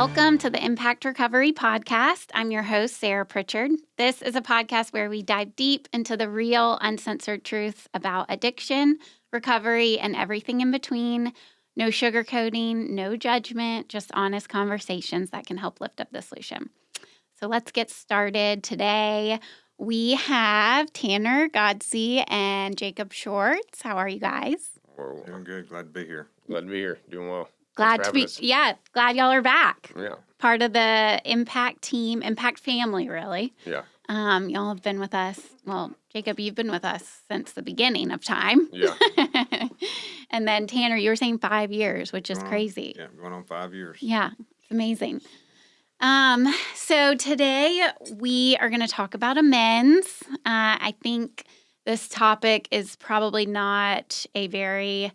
Welcome to the Impact Recovery Podcast. I'm your host, Sarah Pritchard. This is a podcast where we dive deep into the real, uncensored truth about addiction, recovery, and everything in between. No sugarcoating, no judgment, just honest conversations that can help lift up the solution. So let's get started. Today, we have Tanner Godsey and Jacob Swartz. How are you guys? Whoa. Doing good. Glad to be here. Glad to be here. Doing well. Glad y'all are back. Yeah. Part of the Impact team, Impact family, really. Yeah. Y'all have been with us. Well, Jacob, you've been with us since the beginning of time. Yeah. And then Tanner, you were saying 5 years, which is crazy. Yeah, going on 5 years. Yeah, it's amazing. So today we are going to talk about amends. I think this topic is probably not a very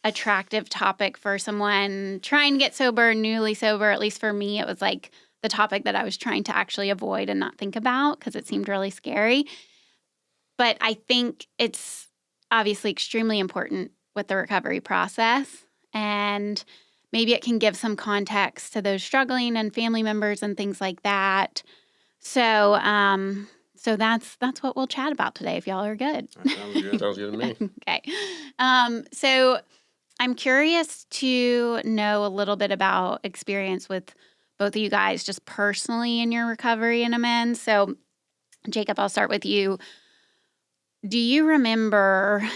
attractive topic for someone trying to get sober, newly sober. At least for me, it was like the topic that I was trying to actually avoid and not think about because it seemed really scary. But I think it's obviously extremely important with the recovery process, and maybe it can give some context to those struggling and family members and things like that. So, so that's what we'll chat about today. If y'all are good. That sounds good. Sounds good to me. Okay. So I'm curious to know a little bit about experience with both of you guys, just personally in your recovery and amends. So, Jacob, I'll start with you. Do you remember,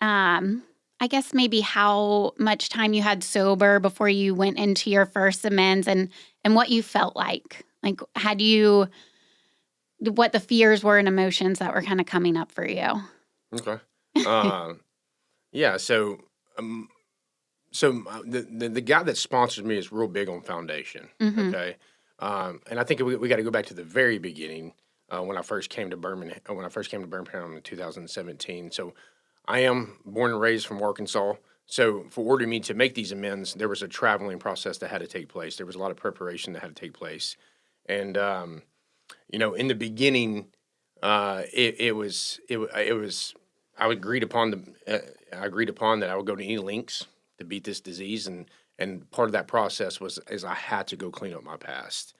I guess maybe how much time you had sober before you went into your first amends and what you felt like? Like, what the fears were and emotions that were kind of coming up for you? Okay. Yeah. So the guy that sponsors me is real big on foundation. Mm-hmm. Okay. And I think we got to go back to the very beginning when I first came to Birmingham. When I first came to Birmingham in 2017. So I am born and raised from Arkansas. So for order me to make these amends, there was a traveling process that had to take place. There was a lot of preparation that had to take place, and in the beginning, it was I agreed upon that I would go to any lengths to beat this disease, and part of that process is I had to go clean up my past.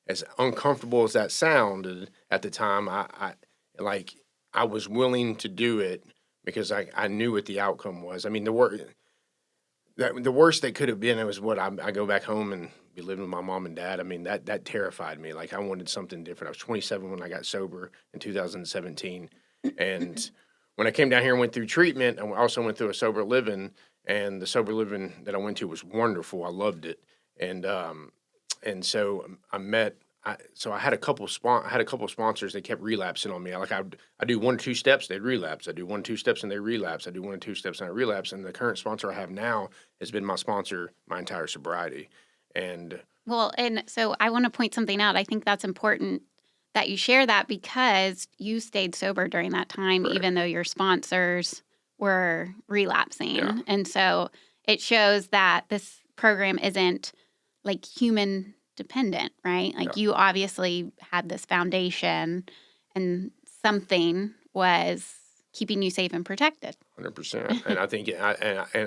As uncomfortable as that sounded at the time, I was willing to do it because I knew what the outcome was. I mean, the worst that could have been, it was what I go back home and be living with my mom and dad. I mean, that terrified me. Like, I wanted something different. I was 27 when I got sober in 2017. And when I came down here and went through treatment, I also went through a sober living, and the sober living that I went to was wonderful. I loved it. And so I had a couple sponsors that kept relapsing on me. Like, I do 1 or 2 steps, they'd relapse. I do 1 or 2 steps and they relapse. I do 1 or 2 steps and I relapse. And the current sponsor I have now has been my sponsor my entire sobriety. And so I want to point something out. I think that's important that you share that because you stayed sober during that time, right, even though your sponsors were relapsing. Yeah. And so it shows that this program isn't like human dependent, right? Like, you obviously had this foundation and something was keeping you safe and protected. 100%. And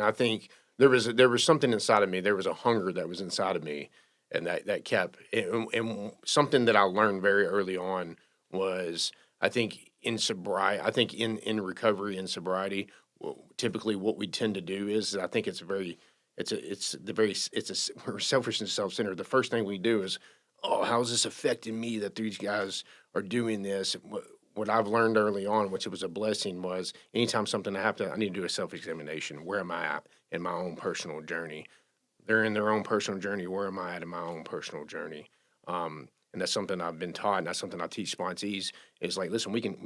I think there was something inside of me. There was a hunger that was inside of me, and that kept. And something that I learned very early on was, I think in recovery and sobriety, typically what we tend to do is, I think we're selfish and self-centered. The first thing we do is, how's this affecting me that these guys are doing this? What I've learned early on, which was a blessing, was anytime something happened, I need to do a self-examination. Where am I at in my own personal journey? They're in their own personal journey. Where am I at in my own personal journey? And that's something I've been taught, and that's something I teach sponsees. Is like, listen, we can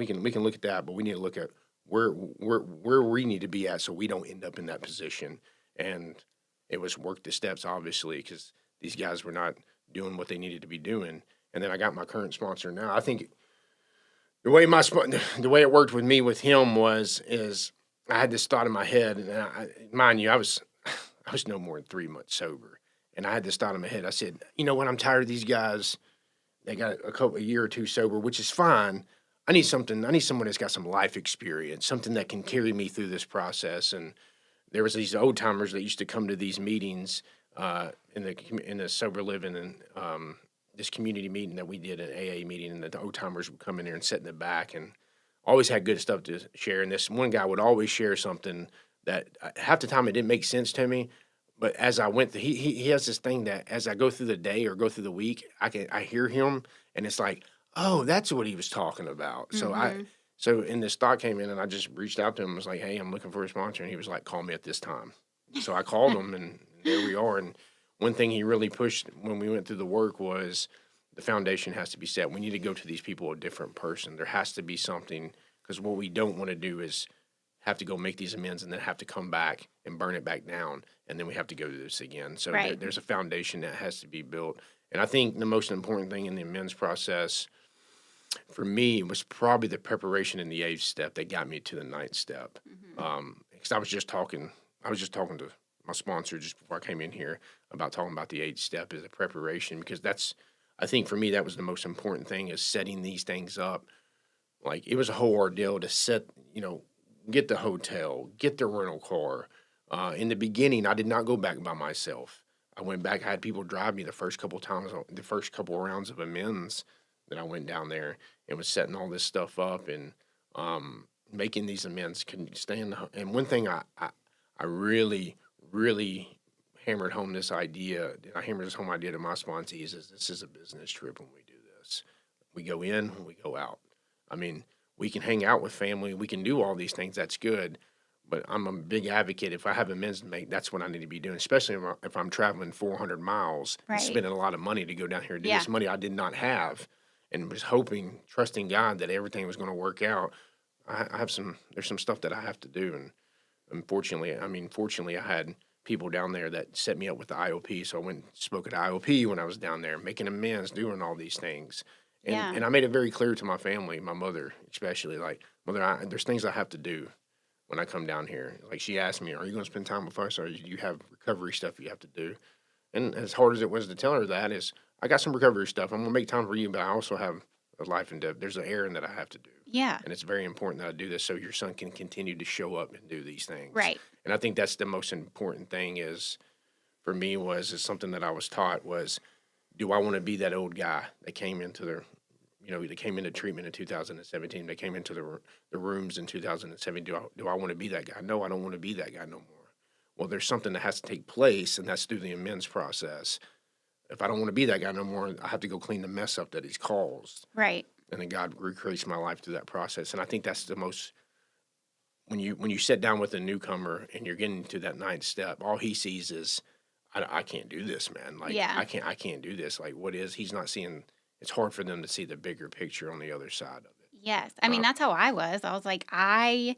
look at that, but we need to look at where we need to be at so we don't end up in that position. And it was work the steps, obviously, because these guys were not doing what they needed to be doing. And then I got my current sponsor now. I think the way it worked with me with him is I had this thought in my head, and mind you, I was no more than 3 months sober, and I had this thought in my head. I said, you know what? I'm tired of these guys. They got a year or two sober, which is fine. I need someone that's got some life experience, something that can carry me through this process. And there was these old timers that used to come to these meetings in the sober living and this community meeting that we did, an AA meeting, and the old timers would come in there and sit in the back and always had good stuff to share. And this one guy would always share something that half the time it didn't make sense to me. But as I went, he has this thing that as I go through the day or go through the week, I hear him, and it's like, oh, that's what he was talking about. So and this thought came in, and I just reached out to him and was like, hey, I'm looking for a sponsor, and he was like, call me at this time. So I called him, and there we are. And one thing he really pushed when we went through the work was the foundation has to be set. We need to go to these people a different person. There has to be something, because what we don't want to do is have to go make these amends and then have to come back and burn it back down, and then we have to go do this again. So Right. there's a foundation that has to be built. And I think the most important thing in the amends process for me was probably the preparation in the 8th step that got me to the 9th step. Because I was just talking to my sponsor just before I came in here about talking about the 8th step as a preparation, because I think for me, that was the most important thing, is setting these things up. Like, it was a whole ordeal to get the hotel, get the rental car. In the beginning, I did not go back by myself. I went back, I had people drive me the first couple rounds of amends that I went down there and was setting all this stuff up and making these amends. And one thing I really, really hammered home this idea. I hammered this home idea to my sponsees is this is a business trip when we do this. We go in, we go out. I mean, we can hang out with family. We can do all these things. That's good. But I'm a big advocate. If I have amends to make, that's what I need to be doing, especially if I'm traveling 400 miles Right. and spending a lot of money to go down here and do Yeah. this money I did not have, and was hoping, trusting God that everything was going to work out. There's some stuff that I have to do. And fortunately, I had people down there that set me up with the IOP. So I went and spoke at IOP when I was down there, making amends, doing all these things. And I made it very clear to my family, my mother especially, like, Mother, there's things I have to do when I come down here. Like, she asked me, are you going to spend time with us, or you have recovery stuff you have to do? And as hard as it was to tell her that, is I got some recovery stuff. I'm going to make time for you, but I also have a life and death. There's an errand that I have to do. Yeah. And it's very important that I do this so your son can continue to show up and do these things. Right. And I think that's the most important thing is something that I was taught was, do I want to be that old guy that came into treatment in 2017, they came into the rooms in 2007. Do I want to be that guy? No, I don't want to be that guy no more. Well, there's something that has to take place, and that's through the amends process. If I don't want to be that guy no more, I have to go clean the mess up that he's caused. Right. And then God recreates my life through that process. And I think that's the most, when you sit down with a newcomer and you're getting to that 9th step, all he sees is, I can't do this, man. Like, Yeah. I can't do this. Like, he's not seeing, it's hard for them to see the bigger picture on the other side of it. Yes. I mean, that's how I was. I was like, I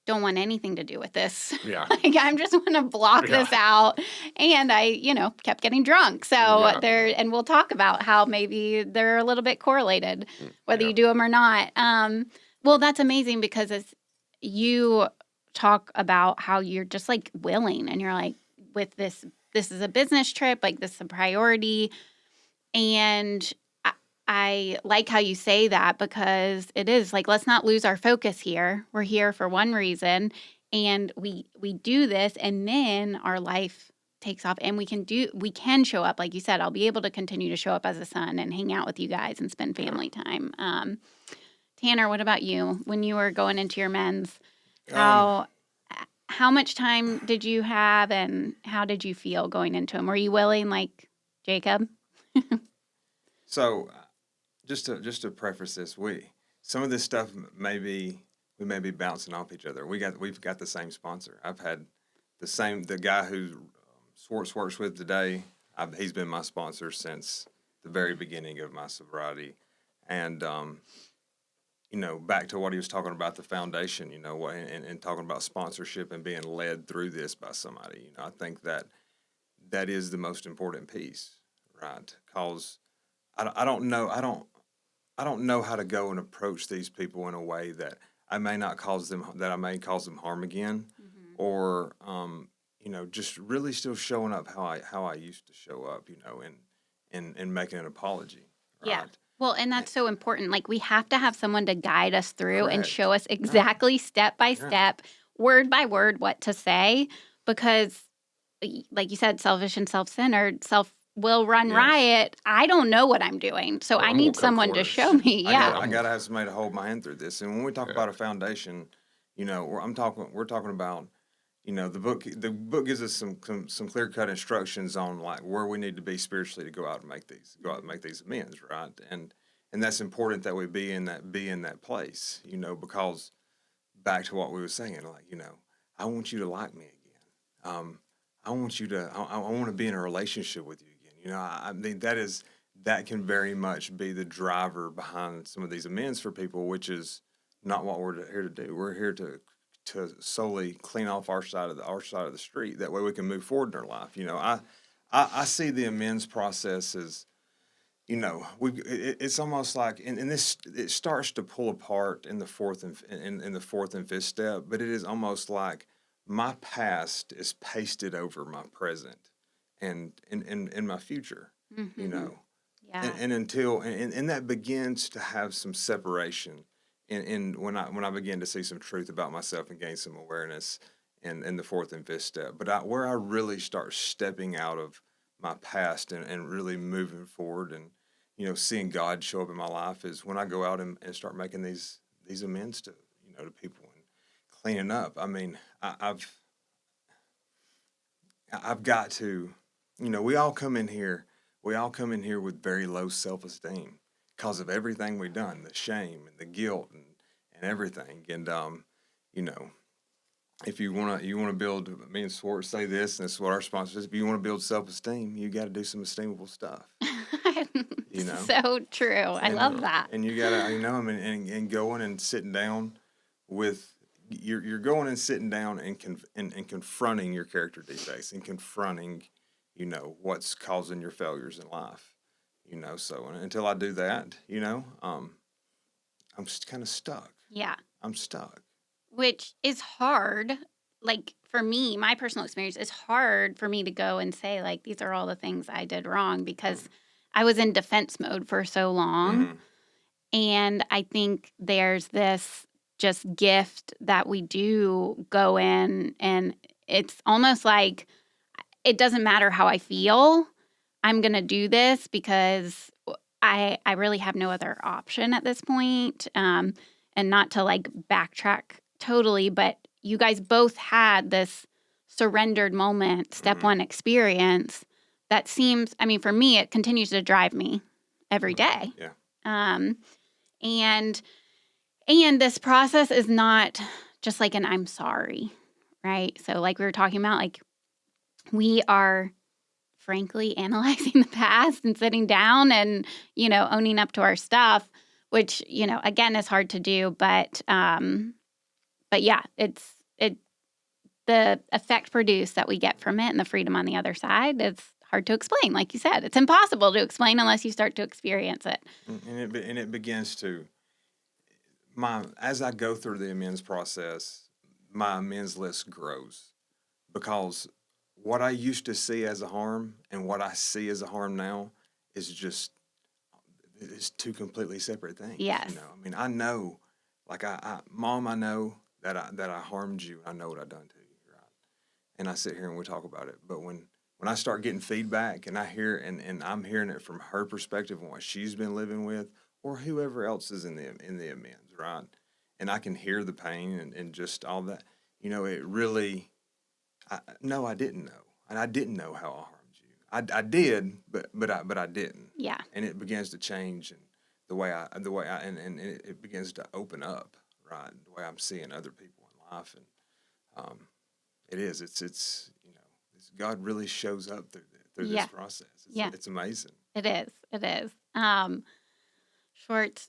don't want anything to do with this. Yeah. Like, I'm just going to block this out. And I, kept getting drunk. So and we'll talk about how maybe they're a little bit correlated, whether you do them or not. Well, that's amazing, because as you talk about how you're just like willing, and you're like, with this is a business trip, like this is a priority. And I like how you say that, because it is like, let's not lose our focus here. We're here for one reason, and we do this, and then our life takes off, and we can show up. Like you said, I'll be able to continue to show up as a son and hang out with you guys and spend family time. Tanner, what about you? When you were going into your men's, how much time did you have, and how did you feel going into them? Were you willing, like Jacob? So, just to preface this, some of this stuff we may be bouncing off each other. We've got the same sponsor. I've had the guy who Swartz works with today. He's been my sponsor since the very beginning of my sobriety, and back to what he was talking about, the foundation, and talking about sponsorship and being led through this by somebody. I think that is the most important piece, right? Because I don't know how to go and approach these people in a way that I may cause them harm again, or just really still showing up how I used to show up, and making an apology. Right? Yeah. Well, and that's so important. Like, we have to have someone to guide us through and Correct. show us exactly step by step, word by word, what to say, because like you said, selfish and self-centered, self will run Yes. riot. I don't know what I'm doing. So I I'm need gonna cut someone to corners. show me. I Yeah. gotta have somebody to hold my hand through this. And when we talk Yeah. about a foundation, you know, we're talking about, you know, the book gives us some clear cut instructions on like where we need to be spiritually to go out and make these amends, right? And that's important that we be in that place, you know, because back to what we were saying, like, you know, I want you to like me again. I want you to, I want to be in a relationship with you again. You know, I mean, that can very much be the driver behind some of these amends for people, which is not what we're here to do. We're here to solely clean off our side of the street. That way we can move forward in our life. You know, I see the amends process as, you know, it's almost like, and this, it starts to pull apart in the fourth and fifth step, but it is almost like my past is pasted over my present and in my future, Mm-hmm. you know, Yeah. and that begins to have some separation in when I begin to see some truth about myself and gain some awareness in the fourth and fifth step. But where I really start stepping out of my past and really moving forward and, you know, seeing God show up in my life is when I go out and start making these amends to, you know, to people and cleaning up. I mean, I've got to, you know, we all come in here with very low self-esteem because of everything we've done, the shame and the guilt and everything. And, you know, if you want to build, me and Swartz say this, and this is what our sponsor is, if you want to build self-esteem, you got to do some esteemable stuff. You know? So true. I love that. And you gotta, you know, I mean, and going and sitting down with, you're going and sitting down and confronting your character defects and confronting, you know, what's causing your failures in life, you know. So until I do that, you know, I'm just kind of stuck. Yeah. I'm stuck. Which is hard. Like for me, my personal experience is hard for me to go and say, like, these are all the things I did wrong because I was in defense mode for so long. Mhm. And I think there's this just gift that we do go in, and it's almost like it doesn't matter how I feel. I'm going to do this because I really have no other option at this point. And not to like backtrack totally, but you guys both had this surrendered moment, step one experience that seems, I mean, for me, it continues to drive me every day. Yeah. And this process is not just like an I'm sorry, right? So like we were talking about, like we are frankly analyzing the past and sitting down and, you know, owning up to our stuff, which, you know, again, is hard to do, but yeah, the effect produced that we get from it and the freedom on the other side is hard to explain. Like you said, it's impossible to explain unless you start to experience it. And it begins to, as I go through the amends process, my amends list grows because what I used to see as a harm and what I see as a harm now is just, it's two completely separate things. Yes. You know, I mean, I know, like Mom, I know that I harmed you. I know what I've done to you, right? And I sit here and we talk about it. But when I start getting feedback and I hear, and I'm hearing it from her perspective and what she's been living with, or whoever else is in the amends, right? And I can hear the pain and just all that, you know, it really, no, I didn't know. And I didn't know how I harmed you. I did, but I didn't. Yeah. And it begins to change and the way I and it begins to open up, right? The way I'm seeing other people in life. And it's you know, God really shows up through Yeah. this process. It's amazing. It is. Swartz,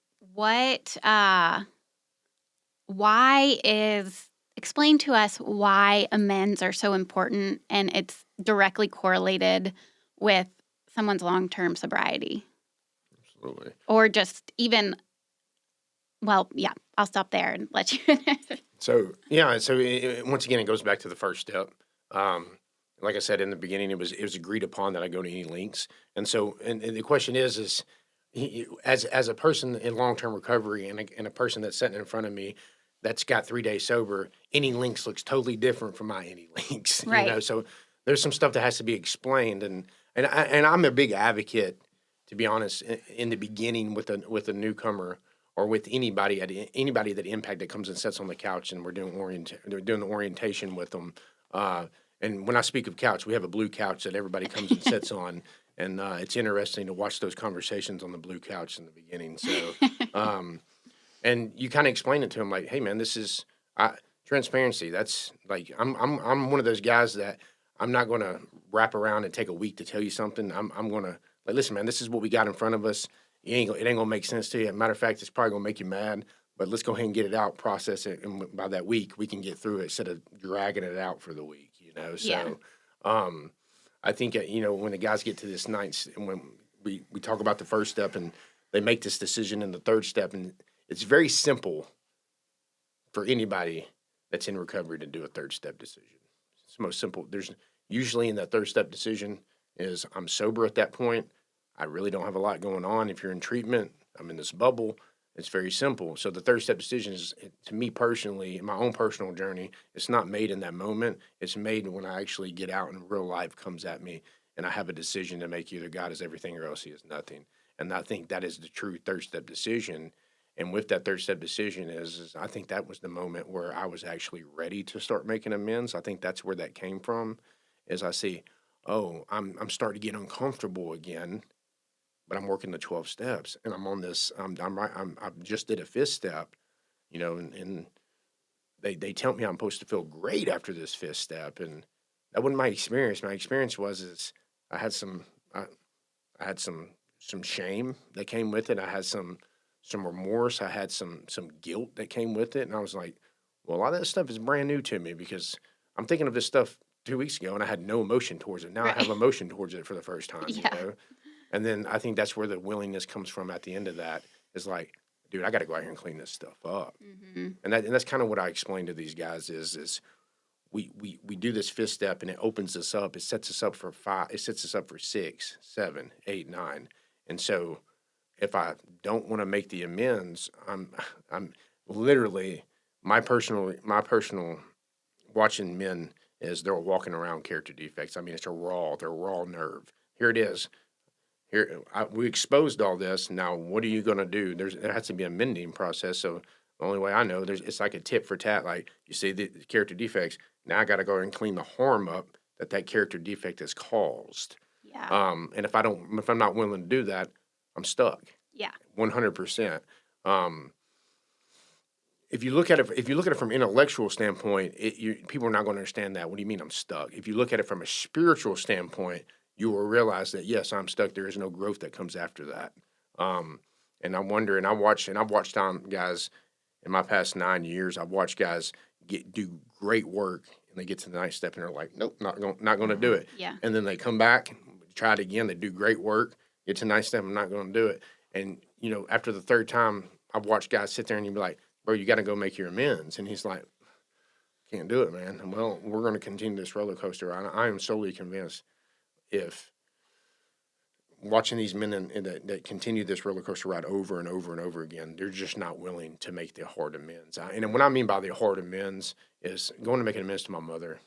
explain to us why amends are so important and it's directly correlated with someone's long-term sobriety. Absolutely. Or just even, well, yeah, I'll stop there and let you finish. So, yeah, once again, it goes back to the first step. Like I said in the beginning, it was agreed upon that I go to any lengths. And so, and the question is as a person in long-term recovery and a person that's sitting in front of me that's got 3 days sober, any lengths looks totally different from my any lengths. Right. You know, so there's some stuff that has to be explained, and I'm a big advocate, to be honest, in the beginning with a newcomer or with anybody that impact that comes and sits on the couch, and they're doing the orientation with them. And when I speak of couch, we have a blue couch that everybody comes and sits on, and it's interesting to watch those conversations on the blue couch in the beginning. So, and you kind of explain it to them like, hey man, this is transparency. That's like I'm one of those guys that I'm not going to wrap around and take a week to tell you something. I'm going to like, listen, man, this is what we got in front of us. It ain't going to make sense to you. Matter of fact, it's probably going to make you mad, but let's go ahead and get it out, process it, and by that week we can get through it instead of dragging it out for the week, you know? So, I think, when the guys get to this ninth, and when we talk about the first step and they make this decision in the third step, and it's very simple for anybody that's in recovery to do a third step decision. It's the most simple. There's usually in that third step decision is I'm sober at that point. I really don't have a lot going on. If you're in treatment, I'm in this bubble. It's very simple. So the third step decision is, to me personally, in my own personal journey, it's not made in that moment. It's made when I actually get out and real life comes at me and I have a decision to make. Either God is everything or else he is nothing. And I think that is the true third step decision. And with that third step decision is I think that was the moment where I was actually ready to start making amends. I think that's where that came from, is I see, oh, I'm starting to get uncomfortable again, but I'm working the 12 steps, and I'm on this. I just did a fifth step, and they tell me I'm supposed to feel great after this fifth step, and that wasn't my experience. My experience was I had some shame that came with it. I had some remorse. I had some guilt that came with it, and I was like, well, a lot of that stuff is brand new to me because I'm thinking of this stuff 2 weeks ago, and I had no emotion towards it. Now I have emotion towards it for the first time. Yeah. And then I think that's where the willingness comes from at the end of that, is like, dude, I got to go out here and clean this stuff up. Mm-hmm. And that's kind of what I explained to these guys is we do this fifth step, and it opens us up. It sets us up for 5. It sets us up for 6, 7, 8, 9. And so if I don't want to make the amends, I'm literally my personal watching men is they're walking around character defects. I mean, they're raw nerve. Here it is. We exposed all this. Now, what are you going to do? There has to be a mending process. So the only way I know, it's like a tit for tat. Like, you see the character defects. Now I got to go and clean the harm up that character defect has caused. Yeah. And if I'm not willing to do that, I'm stuck. Yeah. 100%. If you look at it from an intellectual standpoint, people are not going to understand that. What do you mean I'm stuck? If you look at it from a spiritual standpoint, you will realize that, yes, I'm stuck. There is no growth that comes after that. And I wonder, and I've watched guys in my past 9 years, I've watched guys do great work, and they get to the ninth step, and they're like, nope, not going to do it. Yeah. And then they come back, try it again, they do great work, get to the ninth step, I'm not going to do it. And, after the third time, I've watched guys sit there and you'd be like, bro, you got to go make your amends. And he's like, can't do it, man. And, well, we're going to continue this roller coaster. I am solely convinced if watching these men that continue this roller coaster ride over and over and over again, they're just not willing to make the hard amends. And what I mean by the hard amends is going to make an amends to my mother.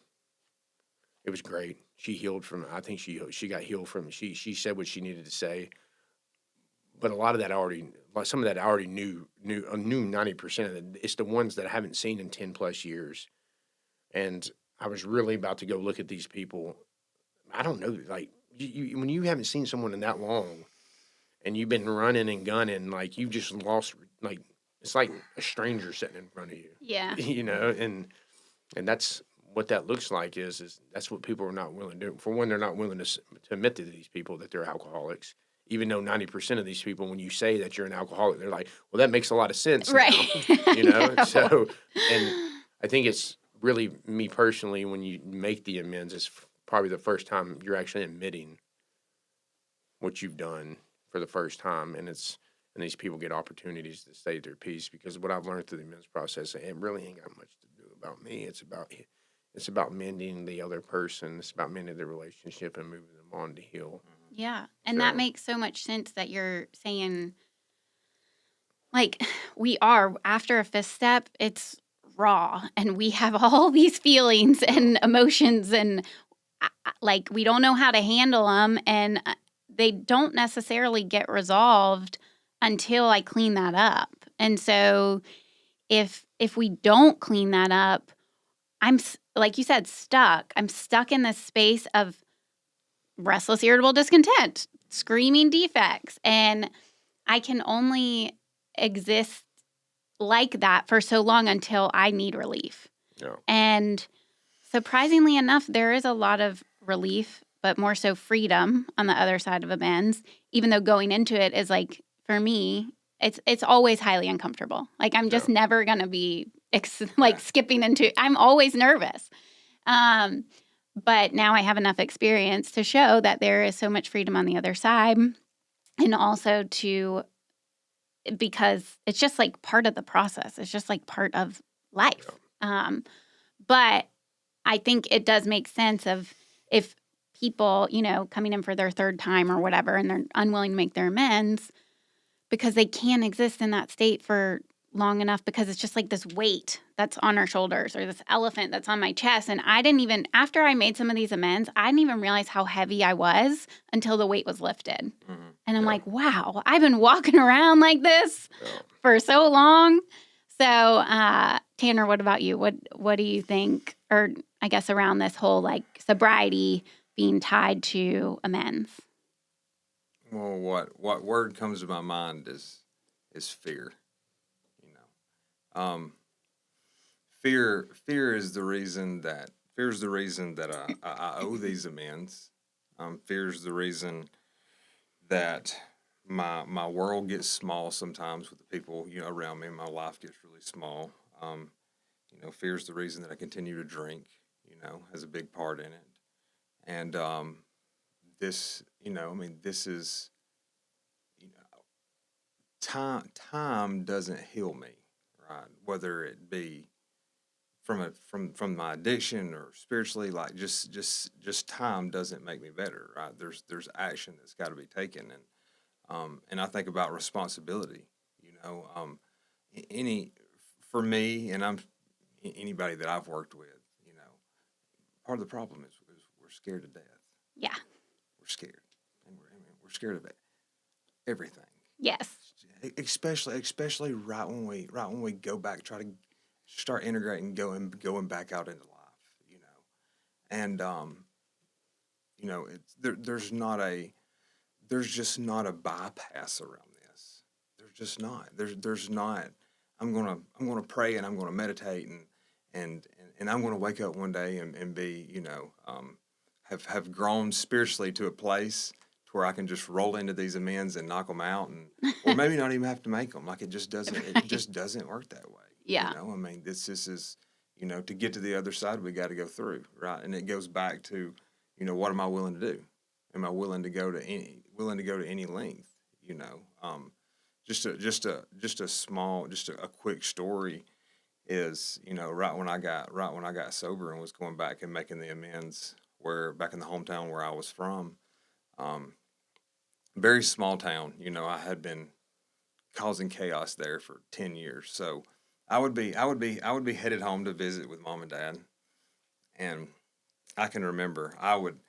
It was great. She healed from. I think she got healed from. She said what she needed to say. But a lot of that some of that I already knew 90% of it. It's the ones that I haven't seen in 10 plus years, and I was really about to go look at these people. I don't know, like when you haven't seen someone in that long, and you've been running and gunning, like you just lost, like it's like a stranger sitting in front of you. Yeah. And that's what that looks like is that's what people are not willing to do. For one, they're not willing to admit to these people that they're alcoholics. Even though 90% of these people, when you say that you're an alcoholic, they're like, well, that makes a lot of sense. Right. Now, So, and I think it's really me personally, when you make the amends, it's probably the first time you're actually admitting what you've done for the first time. And these people get opportunities to say their piece, because what I've learned through the amends process, it really ain't got much to do about me. It's about mending the other person. It's about mending the relationship and moving them on to heal. Yeah. And that makes so much sense that you're saying, like, we are, after a fifth step, it's raw, and we have all these feelings and emotions, and like we don't know how to handle them, and they don't necessarily get resolved until I clean that up. And so if we don't clean that up, like you said, stuck. I'm stuck in this space of restless, irritable discontent, screaming defects, and I can only exist like that for so long until I need relief. Yeah. And surprisingly enough, there is a lot of relief, but more so freedom on the other side of amends, even though going into it is like, for me, it's always highly uncomfortable. Like I'm just never going to be skipping into, I'm always nervous. But now I have enough experience to show that there is so much freedom on the other side. And also because it's just like part of the process. It's just like part of life. But I think it does make sense of if people, coming in for their third time or whatever, and they're unwilling to make their amends because they can't exist in that state for long enough because it's just like this weight that's on our shoulders or this elephant that's on my chest. And I didn't even, after I made some of these amends, I didn't even realize how heavy I was until the weight was lifted. Mm-hmm. And I'm like, wow, I've been walking around like this for so long. So, Tanner, what about you? What do you think, or I guess around this whole like sobriety being tied to amends? Well, what word comes to my mind is fear. Fear is the reason that I owe these amends. Fear is the reason that my world gets small sometimes with the people around me. My life gets really small. Fear is the reason that I continue to drink. Has a big part in it. And this is time doesn't heal me, right? Whether it be from my addiction or spiritually, like just time doesn't make me better, right? There's action that's got to be taken, and I think about responsibility. For me, and anybody that I've worked with, part of the problem is we're scared to death. Yeah, we're scared, and we're scared of everything. Yes, especially right when we go back, try to start integrating, going back out into life, and there's just not a bypass around this. There's just not. There's not. I'm gonna pray and I'm gonna meditate and I'm gonna wake up one day and be have grown spiritually to a place to where I can just roll into these amends and knock them out, or maybe not even have to make them. Like it just doesn't. Right. It just doesn't work that way. Yeah. This is to get to the other side, we got to go through, right? And it goes back to, what am I willing to do? Am I willing to go to any length? Just a quick story is, right when I got sober and was going back and making the amends, where back in the hometown where I was from, very small town, I had been causing chaos there for 10 years. So I would be headed home to visit with mom and dad, and I can remember I would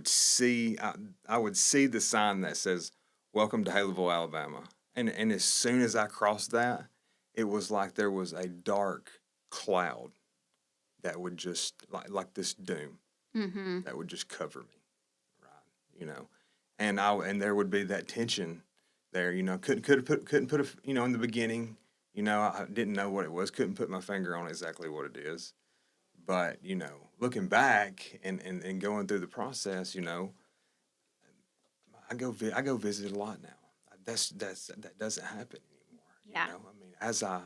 see the sign that says "Welcome to Haleyville, Alabama," and as soon as I crossed that, it was like there was a dark cloud that would just like this doom that would just cover me, right? And there would be that tension there, couldn't put in the beginning. I didn't know what it was. Couldn't put my finger on exactly what it is. But, looking back and going through the process, I go visit a lot now. That doesn't happen anymore. Yeah.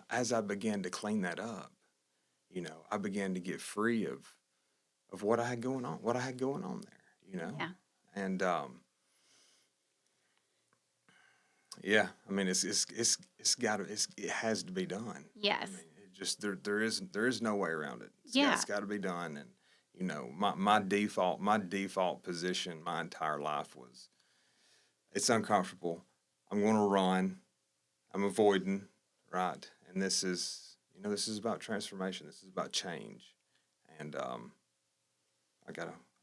As I began to clean that up, I began to get free of what I had going on there, Yeah. And yeah, it has to be done. Yes. There is no way around it. It's got to be done. And my default position my entire life was, it's uncomfortable. I'm going to run. I'm avoiding, right? And this is about transformation. This is about change. And I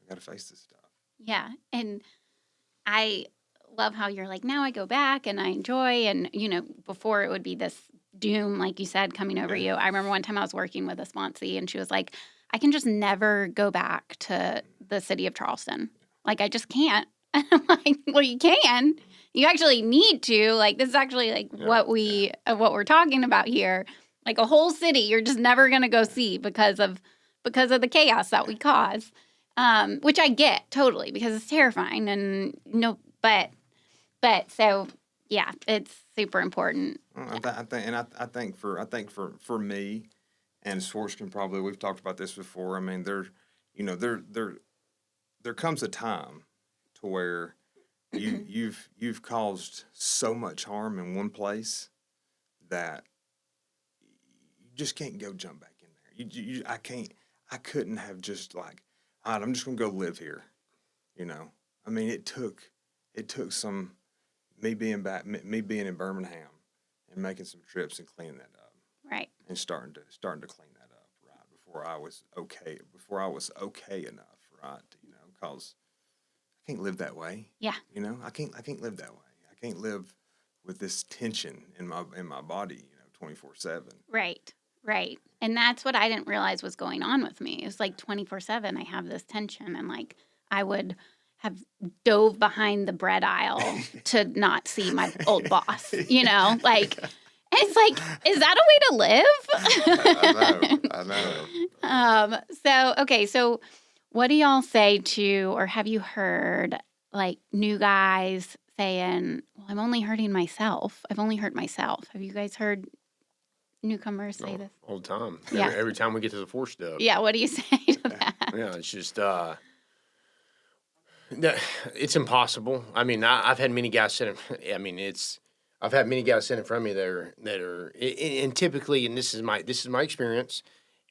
I got to face this stuff. Yeah. And I love how you're like, now I go back and I enjoy. And, before it would be this doom, like you said, coming over you. I remember one time I was working with a sponsee and she was like, I can just never go back to the city of Charleston. Like, I just can't. And I'm like, well, you can. You actually need to. Like, this is actually like what we're talking about here. Like a whole city, you're just never going to go see because of the chaos that we cause. Which I get totally because it's terrifying and but so yeah, it's super important. I think for me, and Swartz can probably, we've talked about this before. I mean, there comes a time to where you've caused so much harm in one place that you just can't go jump back in there. I couldn't have just like, all right, I'm just gonna go live here. I mean, it took some me being in Birmingham and making some trips and cleaning that up, Right. and starting to clean that up, right, before I was okay enough, right, because I can't live that way. Yeah. I can't live that way. I can't live with this tension in my body, 24/7. Right. Right. And that's what I didn't realize was going on with me. It was like 24/7 I have this tension and like I would have dove behind the bread aisle to not see my old boss, like it's like, is that a way to live? I know. So what do y'all say to, or have you heard like new guys saying, well, I'm only hurting myself. I've only hurt myself. Have you guys heard newcomers say this? All the time. Yeah. Every time we get to the 4-step. Yeah. What do you say to that? Yeah, it's just it's impossible. I mean, I've had many guys sit in. I mean, I've had many guys sit in front of me that are, and typically, and this is my experience.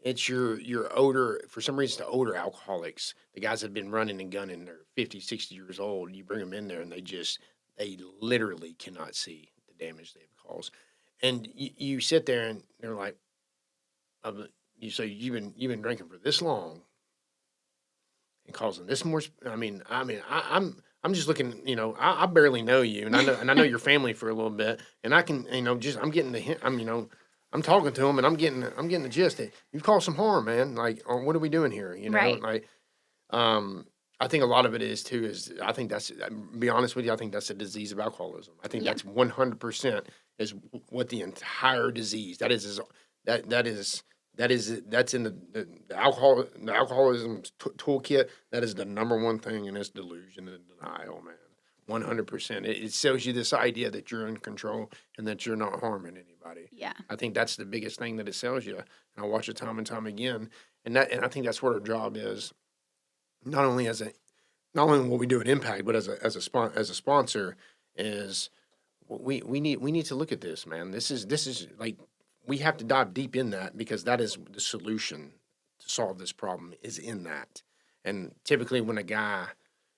It's your older, for some reason, the older alcoholics, the guys that have been running and gunning, they're 50, 60 years old. You bring them in there, and they literally cannot see the damage they've caused. And you sit there, and they're like, you say you've been drinking for this long. And causing this more. I'm just looking. I barely know you, and I know your family for a little bit, and I can, I'm getting the hint. I'm talking to them, and I'm getting the gist that you've caused some harm, man. Like, what are we doing here? Right. Like, I think a lot of it is too. I think that's. Be honest with you, I think that's a disease of alcoholism. I think that's 100% is what the entire disease. That's in the alcoholism toolkit. That is the number one thing, and it's delusion and denial, man. 100%. It sells you this idea that you're in control and that you're not harming anybody. Yeah. I think that's the biggest thing that it sells you. And I watch it time and time again. And I think that's what our job is. Not only what we do at Impact, but as a sponsor, is we need to look at this, man. This is like, we have to dive deep in that, because that is the solution to solve this problem, is in that. And typically when a guy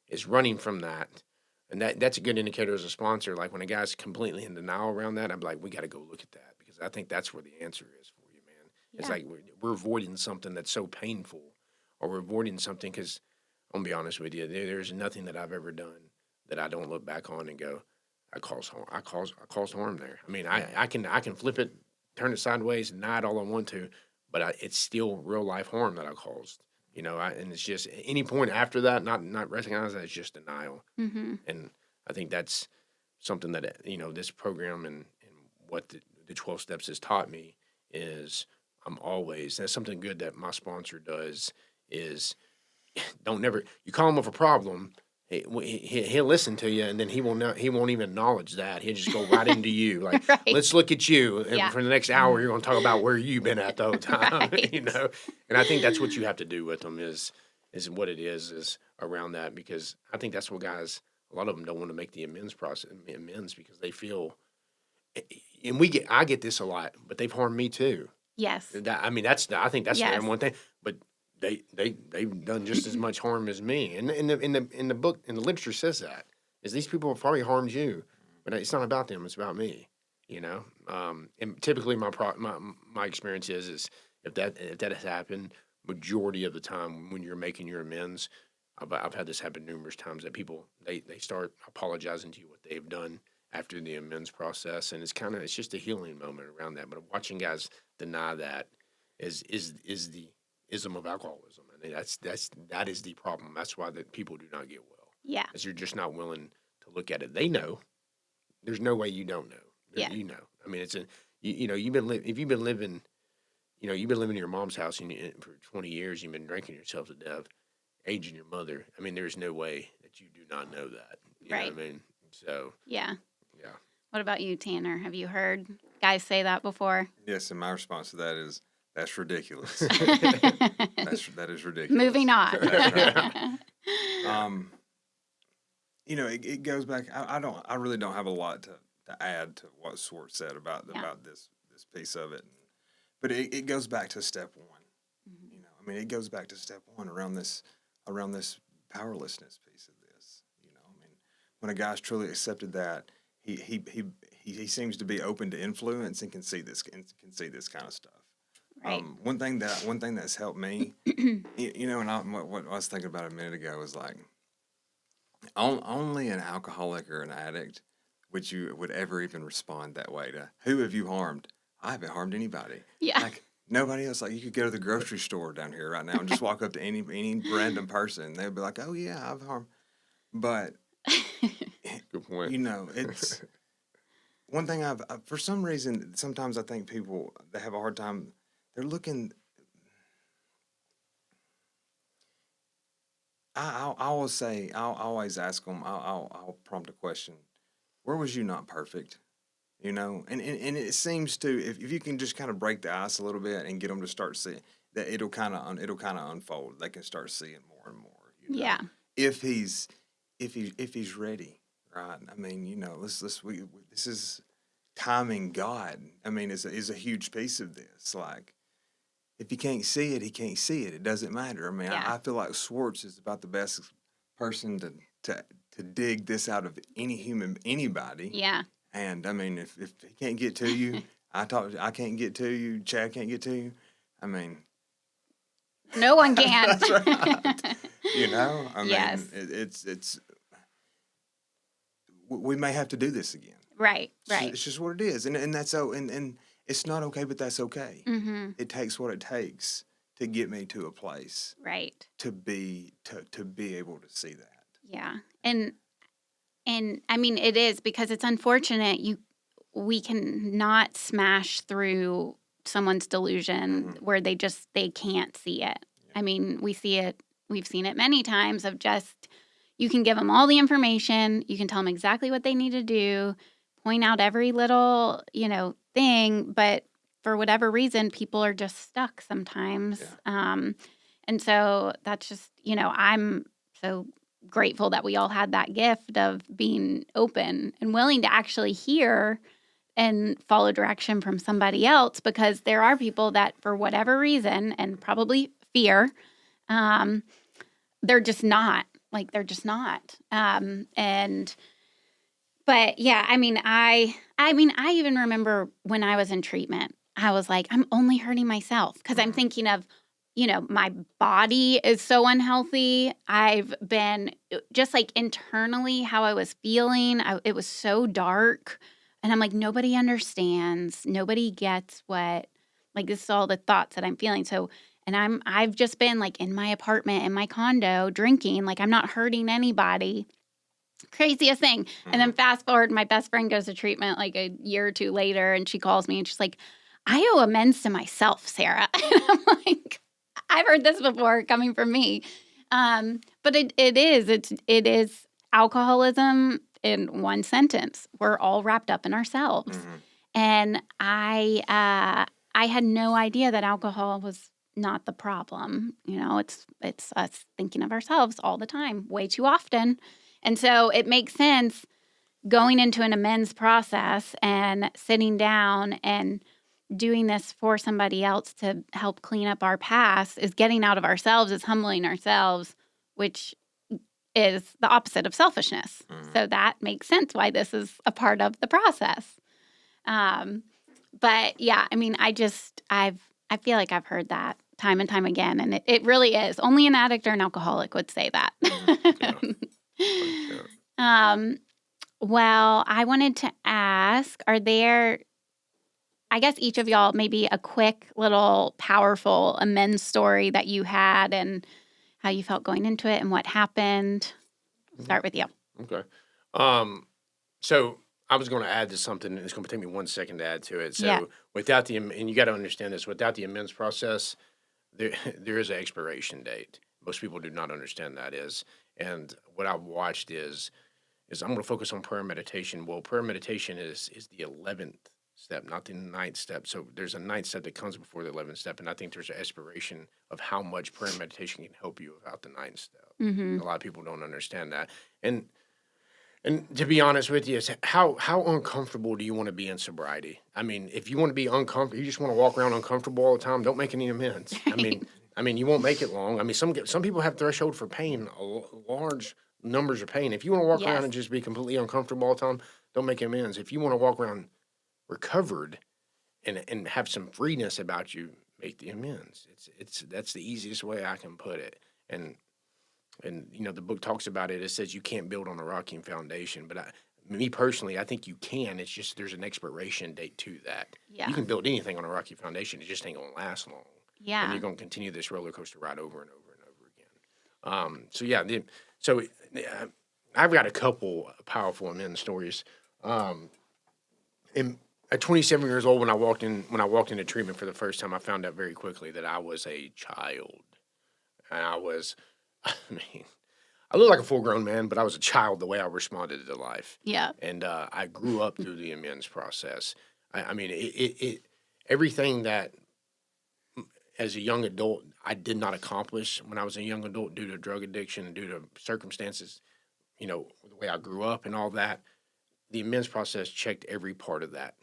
is running from that, and that's a good indicator as a sponsor, like when a guy's completely in denial around that, I'm like, we got to go look at that, because I think that's where the answer is for you, man. It's like we're avoiding something that's so painful, or we're avoiding something, because I'm going to be honest with you, there's nothing that I've ever done that I don't look back on and go, I caused harm there. I mean, I can flip it, turn it sideways, and deny it all I want to, but it's still real life harm that I caused. And it's just any point after that, not recognizing that, it's just denial. Mm-hmm. And I think that's something that this program and what the 12 steps has taught me is that's something good that my sponsor does is you call him with a problem. He'll listen to you, and then he won't even acknowledge that. He'll just go right into you. Like, Right. Let's look at you. And for the next hour, you're going to talk about where you've been at the whole time, Right. And I think that's what you have to do with them is what it is around that, because I think that's what guys, a lot of them don't want to make the amends because they feel, and I get this a lot, but they've harmed me too. Yes. I think that's the Yes. number one thing. But they've done just as much harm as me. And in the book, in the literature says that is these people have probably harmed you, but it's not about them. It's about me. And typically my experience is if that has happened, majority of the time when you're making your amends, I've had this happen numerous times that people, they start apologizing to you what they've done after the amends process. And it's just a healing moment around that. But watching guys deny that is the ism of alcoholism. And that is the problem. That's why that people do not get well. Yeah. Is you're just not willing to look at it. They know. There's no way you don't know. Yeah. You know. I mean, you've been living in your mom's house for 20 years, you've been drinking yourself to death, aging your mother. I mean, there's no way that you do not know that. You know what I mean? So. Yeah. Yeah. What about you, Tanner? Have you heard guys say that before? Yes, and my response to that is, that's ridiculous. That is ridiculous. Moving on. That's right. It goes back. I really don't have a lot to add to what Swartz said about this piece of it, but it goes back to step one. Mm-hmm. It goes back to step one around this powerlessness piece of this. When a guy's truly accepted that, he seems to be open to influence and can see this kind of stuff. Right. One thing that's helped me, and what I was thinking about a minute ago was like, only an alcoholic or an addict would ever even respond that way to, who have you harmed? I haven't harmed anybody. Yeah. Like nobody else. Like you could go to the grocery store down here right now and just walk up to any random person. And they'd be like, oh yeah, I've harmed. But Good point. it's one thing for some reason, sometimes I think people, they have a hard time. They're looking. I always say, I'll always ask them. I'll prompt a question. Where was you not perfect? And it seems to, if you can just kind of break the ice a little bit and get them to start seeing that, it'll kind of unfold. They can start seeing more and more. Yeah. If he's ready, right? This is timing God. Is a huge piece of this. Like, if he can't see it, he can't see it. It doesn't matter. I feel like Swartz is about the best person to dig this out of anybody. Yeah. And if he can't get to you, I can't get to you, Chad can't get to you. No one can. That's right. Yes. It's we may have to do this again. Right. It's just what it is, and that's so, and it's not okay, but that's okay. Mm-hmm. It takes what it takes to get me to a place, Right. to be able to see that. Yeah. And it is, because it's unfortunate we can not smash through someone's delusion where they can't see it. Yeah. We've seen it many times of just, you can give them all the information, you can tell them exactly what they need to do, point out every little, thing, but for whatever reason, people are just stuck sometimes. Yeah. And so that's just, I'm so grateful that we all had that gift of being open and willing to actually hear and follow direction from somebody else, because there are people that, for whatever reason, and probably fear, they're just not. But yeah, I even remember when I was in treatment, I was like, I'm only hurting myself, because I'm thinking of, my body is so unhealthy. I've been just like internally how I was feeling. It was so dark. And I'm like, nobody understands. Nobody gets this is all the thoughts that I'm feeling. So, and I've just been like in my apartment, in my condo, drinking, like I'm not hurting anybody. Craziest thing. And then fast forward, my best friend goes to treatment like a year or two later, and she calls me and she's like, I owe amends to myself, Sarah. And I'm like, I've heard this before coming from me. But it is alcoholism in one sentence. We're all wrapped up in ourselves. Mm-hmm. And I had no idea that alcohol was not the problem. It's us thinking of ourselves all the time, way too often. And so it makes sense going into an amends process and sitting down and doing this for somebody else to help clean up our past, is getting out of ourselves, is humbling ourselves, which is the opposite of selfishness. Mm-hmm. So that makes sense why this is a part of the process. But yeah, I feel like I've heard that time and time again. And it really is. Only an addict or an alcoholic would say that. Yeah. Well, I wanted to ask, are there, I guess each of y'all, maybe a quick little powerful amends story that you had and how you felt going into it and what happened? Start with you. Okay. So I was going to add to something, and it's going to take me 1 second to add to it. So Yeah. without and you got to understand this, without the amends process, there is an expiration date. Most people do not understand that is. And what I've watched is I'm going to focus on prayer meditation. Well, prayer meditation is the 11th step, not the 9th step. So there's a 9th step that comes before the 11th step. And I think there's an expiration of how much prayer meditation can help you without the 9th step. Mm-hmm. A lot of people don't understand that. And to be honest with you, how uncomfortable do you want to be in sobriety? I mean, if you want to be uncomfortable, you just want to walk around uncomfortable all the time, don't make any amends. I mean, you won't make it long. I mean, some people have threshold for pain, large numbers of pain. If you want to walk around and just be completely uncomfortable all the time, don't make amends. If you want to walk around recovered and have some freeness about you, make the amends. That's the easiest way I can put it. And you know, the book talks about it. It says you can't build on a rocky foundation, but me personally, I think you can. It's just there's an expiration date to that. Yeah. You can build anything on a rocky foundation. It just ain't gonna last long. Yeah. And you're gonna continue this roller coaster ride over and over and over again. So yeah, I've got a couple powerful amends stories. At 27 years old, when I walked into treatment for the first time, I found out very quickly that I was a child, and I look like a full-grown man, but I was a child the way I responded to life. Yeah. And I grew up through the amends process. I mean, everything that as a young adult I did not accomplish when I was a young adult due to drug addiction and due to circumstances, you know, the way I grew up and all that. The amends process checked every part of that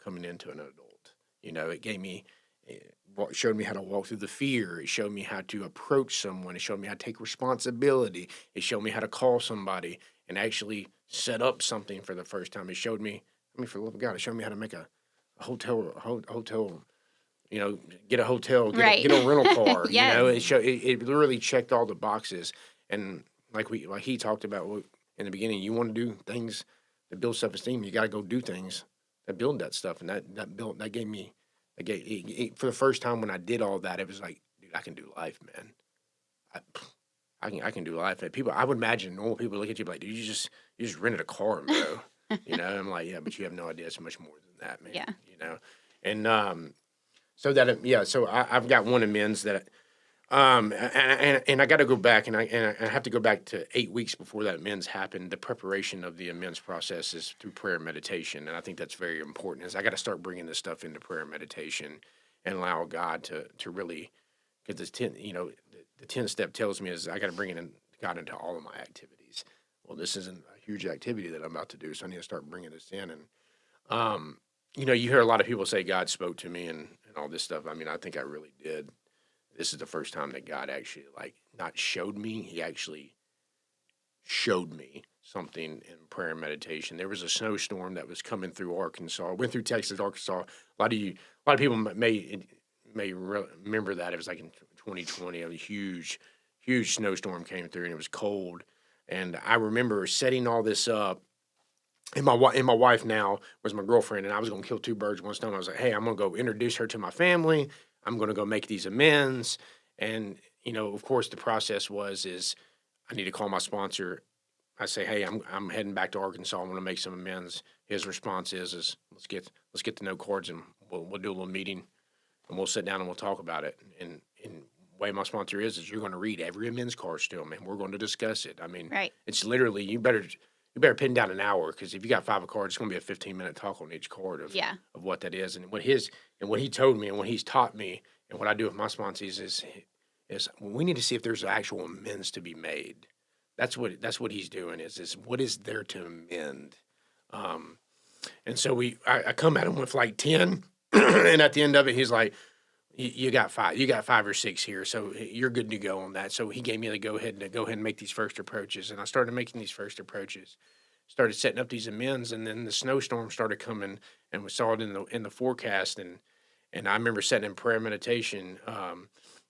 coming into an adult. You know, it showed me how to walk through the fear. It showed me how to approach someone. It showed me how to take responsibility. It showed me how to call somebody and actually set up something for the first time. It showed me, for the love of God, it showed me how to make a hotel, you know, get a hotel, get a rental car. Yes. You know, it literally checked all the boxes. And like he talked about in the beginning, you want to do things that build self-esteem. You got to go do things that build that stuff. And that gave me. For the first time when I did all that, it was like, dude, I can do life, man. I can do life. I would imagine normal people look at you like, dude, you just rented a car, bro. You know, I'm like, yeah, but you have no idea. It's much more than that, man. Yeah. You know, and so I've got one amends that, and I got to go back, and I have to go back to 8 weeks before that amends happened. The preparation of the amends process is through prayer and meditation, and I think that's very important. Is I got to start bringing this stuff into prayer and meditation, and allow God to really, because the 10th step tells me is I got to bring God into all of my activities. Well, this isn't a huge activity that I'm about to do, so I need to start bringing this in. And you know, you hear a lot of people say God spoke to me and all this stuff. I mean, I think I really did. This is the first time that God actually, not showed me. He actually showed me something in prayer and meditation. There was a snowstorm that was coming through Arkansas. Went through Texas, Arkansas. A lot of people may remember that. It was like in 2020. A huge snowstorm came through, and it was cold. And I remember setting all this up. And my wife now was my girlfriend, and I was going to kill two birds with one stone. I was like, hey, I'm going to go introduce her to my family. I'm going to go make these amends. And, you know, of course, the process is I need to call my sponsor. I say, hey, I'm heading back to Arkansas. I want to make some amends. His response is let's get the note cards, and we'll do a little meeting, and we'll sit down and we'll talk about it. And the way my sponsor is you're going to read every amends card to him, and we're going to discuss it. I mean, Right. It's literally you better pin down an hour, because if you got 5 cards, it's going to be a 15-minute talk on each card of what that is. And what he told me and what he's taught me and what I do with my sponsees is we need to see if there's actual amends to be made. That's what he's doing is what is there to amend. And so I come at him with like 10, and at the end of it, he's like, you got 5. You got 5 or 6 here, so you're good to go on that. So he gave me the go ahead and make these first approaches, and I started making these first approaches, started setting up these amends, and then the snowstorm started coming, and we saw it in the forecast, and I remember sitting in prayer meditation,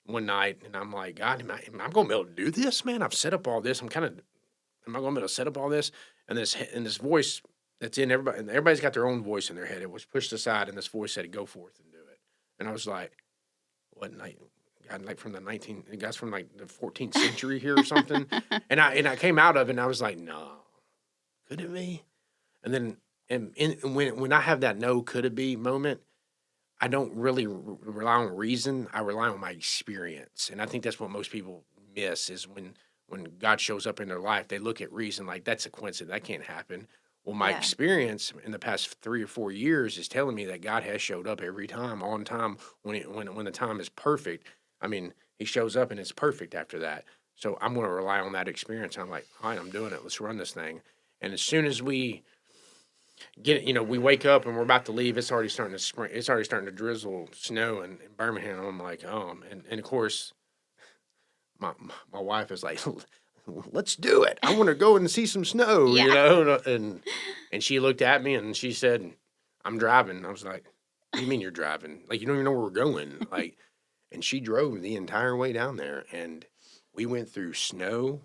one night, and I'm like, God, am I going to be able to do this, man? I've set up all this. Am I going to be able to set up all this? And this voice that's in everybody, and everybody's got their own voice in their head. It was pushed aside, and this voice said, "Go forth and do it." And I was like, "What night? God, like from the guys from like the 14th century here or something." and I came out of it, and I was like, "No, could it be?" And then, when I have that "no, could it be" moment, I don't really rely on reason. I rely on my experience, and I think that's what most people miss is when God shows up in their life, they look at reason like that's a coincidence. That can't happen. Well, my Yeah. experience in the past 3 or 4 years is telling me that God has showed up every time, on time, when the time is perfect. I mean, He shows up and it's perfect after that. So I'm going to rely on that experience. I'm like, all right, I'm doing it. Let's run this thing. And as soon as we we wake up and we're about to leave. It's already starting to spring. It's already starting to drizzle, snow in Birmingham. I'm like, and of course, my wife is like, let's do it. I want to go and see some snow, Yeah. and she looked at me and she said, I'm driving. I was like, what do you mean you're driving? Like, you don't even know where we're going. Like, and she drove the entire way down there, and we went through snow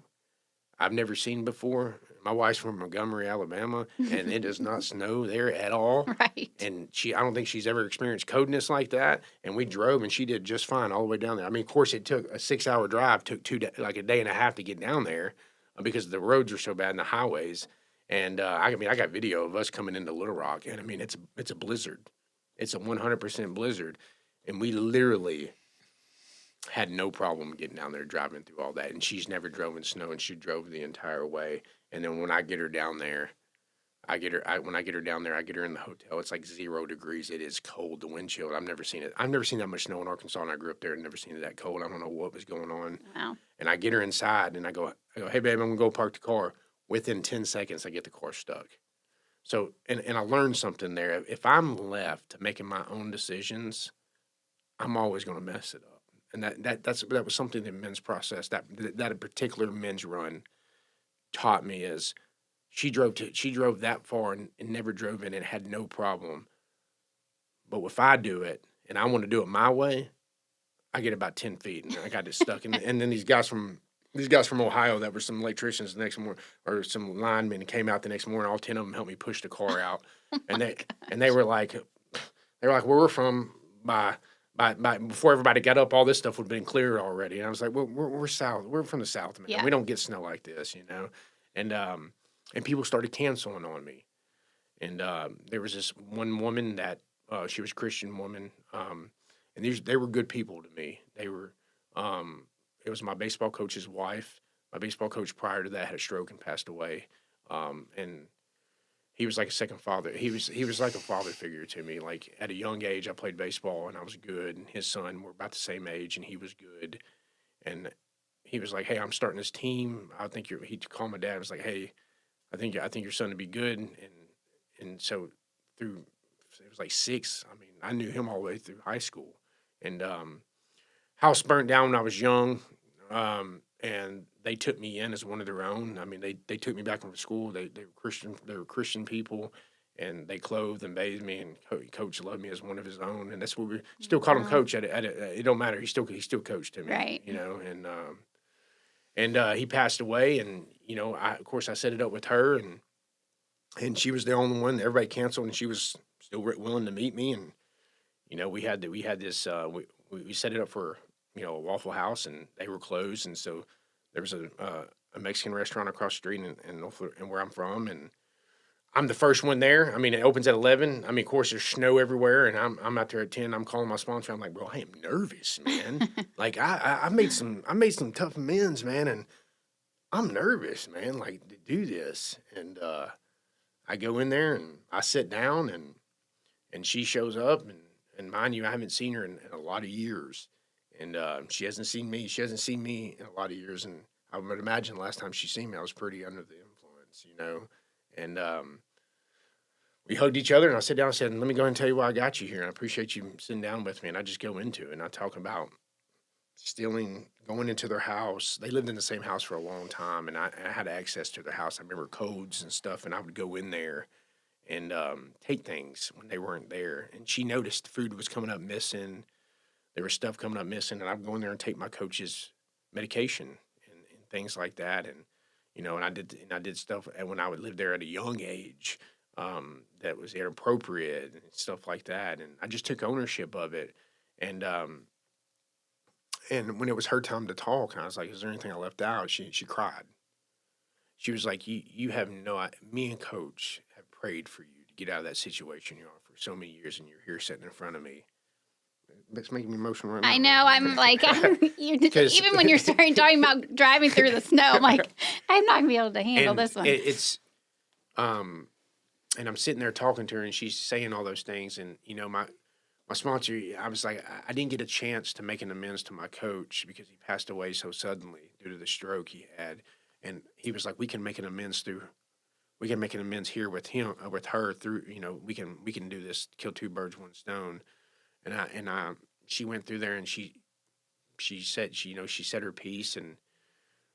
I've never seen before. My wife's from Montgomery, Alabama, and it does not snow there at all. Right. And I don't think she's ever experienced coldness like that. And we drove, and she did just fine all the way down there. I mean, of course, it took a 6-hour drive, took like a day and a half to get down there because the roads are so bad and the highways. And I got video of us coming into Little Rock, and I mean, it's a blizzard. It's a 100% blizzard, and we literally had no problem getting down there, driving through all that. And she's never drove in snow, and she drove the entire way. And then when I get her down there, I get her in the hotel. It's like 0 degrees. It is cold. The wind chill. I've never seen it. I've never seen that much snow in Arkansas, and I grew up there and never seen it that cold. I don't know what was going on. Wow. And I get her inside, and I go, hey, babe, I'm going to go park the car. Within 10 seconds, I get the car stuck. So, and I learned something there. If I'm left making my own decisions, I'm always going to mess it up. And that was something that men's process, that a particular men's run taught me is she drove that far and never drove in and had no problem. But if I do it and I want to do it my way, I get about 10 feet and I got it stuck. And then these guys from Ohio that were some electricians the next morning or some linemen came out the next morning. All 10 of them helped me push the car out. And they were like, where we're from by before everybody got up, all this stuff would have been cleared already. And I was like, well, we're south. We're from the South, man. Yeah. We don't get snow like this, And people started canceling on me. And there was this one woman that she was a Christian woman, and they were good people to me. They were. It was my baseball coach's wife. My baseball coach prior to that had a stroke and passed away, and he was like a second father. He was like a father figure to me. Like at a young age, I played baseball and I was good. And his son were about the same age, and he was good. And he was like, "Hey, I'm starting this team. I think he called my dad. And was like, "Hey, I think your son would be good." And so through it was like 6. I mean, I knew him all the way through high school. And house burnt down when I was young. And they took me in as one of their own. I mean, they took me back from school. They were Christian. They were Christian people, and they clothed and bathed me. And Coach loved me as one of his own. And that's what we still called him Coach. It don't matter. He still coached to me, Right. And he passed away. And of course I set it up with her, and she was the only one. Everybody canceled, and she was still willing to meet me. And we had this. We set it up for a Waffle House, and they were closed, and so there was a Mexican restaurant across the street in where I'm from, and I'm the first one there. I mean, it opens at 11. I mean, of course, there's snow everywhere, and I'm out there at 10. I'm calling my sponsor. I'm like, bro, I am nervous, man. Like I made some tough amends, man, and I'm nervous, man. Like to do this, and I go in there and I sit down, and she shows up, and mind you, I haven't seen her in a lot of years. And she hasn't seen me. She hasn't seen me in a lot of years. And I would imagine the last time she seen me, I was pretty under the influence, And we hugged each other, and I sat down and said, let me go ahead and tell you why I got you here. And I appreciate you sitting down with me. And I just go into it, and I talk about stealing, going into their house. They lived in the same house for a long time, and I had access to their house. I remember codes and stuff, and I would go in there and take things when they weren't there. And she noticed the food was coming up missing. there was stuff coming up missing, and I'd go in there and take my coach's medication and things like that. And, and I did stuff, and when I would live there at a young age, that was inappropriate and stuff like that. And I just took ownership of it. And when it was her time to talk, and I was like, is there anything I left out? She cried. She was like, you have me and Coach have prayed for you to get out of that situation you're on for so many years, and you're here sitting in front of me. It's making me emotional right now. I know. I'm like, even when you're starting talking about driving through the snow, I'm like, I'm not going to be able to handle this one. And I'm sitting there talking to her, and she's saying all those things. And, my sponsor, I was like, I didn't get a chance to make an amends to my coach because he passed away so suddenly due to the stroke he had. And he was like, we can make an amends here with him, with her through, we can do this, kill two birds, one stone. And she went through there, and she said, she said her piece and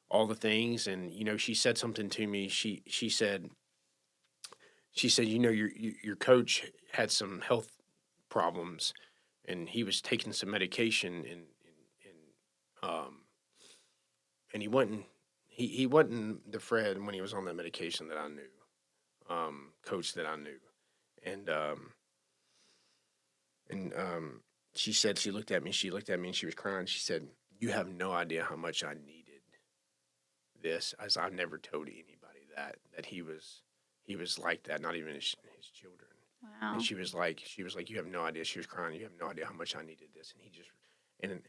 all the things. And, she said something to me. She said, your coach had some health problems, and he was taking some medication, and he wasn't the Fred when he was on that medication that I knew, coach that I knew. And she said, she looked at me and she was crying. She said, you have no idea how much I needed this, as I've never told anybody that he was like that, not even his children. Wow. And she was like, you have no idea. She was crying. You have no idea how much I needed this. And